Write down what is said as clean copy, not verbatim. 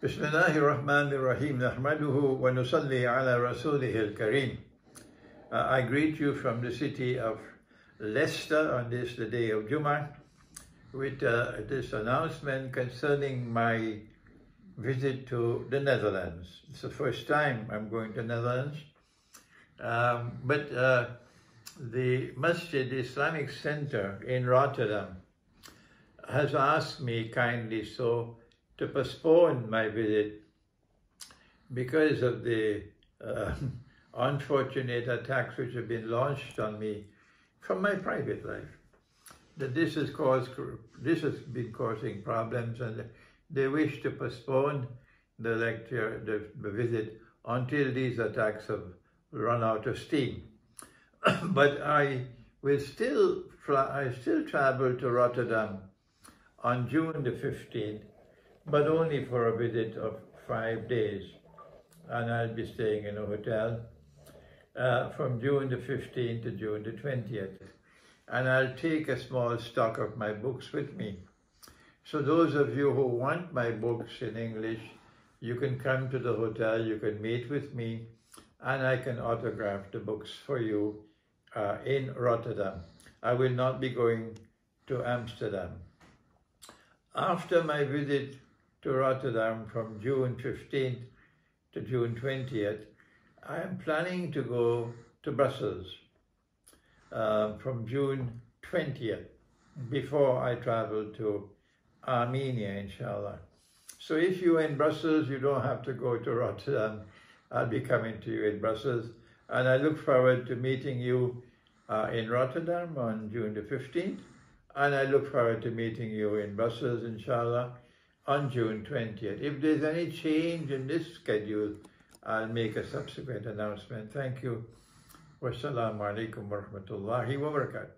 بسم الله الرحمن الرحيم نحمده ونصلي على رسوله الكريم. I greet you from the city of Leicester on this, the day of Jummah, with this announcement concerning my visit to the Netherlands. It's the first time I'm going to the Netherlands, but the Masjid Islamic Center in Rotterdam has asked me kindly to postpone my visit because of the unfortunate attacks which have been launched on me from my private life. That this has been causing problems, and they wish to postpone the lecture, the visit, until these attacks have run out of steam. But I still travel to Rotterdam on June the 15th, but only for a visit of 5 days. And I'll be staying in a hotel from June the 15th to June the 20th. And I'll take a small stock of my books with me. So those of you who want my books in English, you can come to the hotel, you can meet with me, and I can autograph the books for you in Rotterdam. I will not be going to Amsterdam. After my visit to Rotterdam from June 15th to June 20th, I am planning to go to Brussels from June 20th, before I travel to Armenia, inshallah. So if you're in Brussels, you don't have to go to Rotterdam. I'll be coming to you in Brussels, and I look forward to meeting you in Rotterdam on June the 15th, and I look forward to meeting you in Brussels, inshallah, on June 20th. If there's any change in this schedule, I'll make a subsequent announcement. Thank you. Wassalamu alaikum wa rahmatullahi wa barakatuh.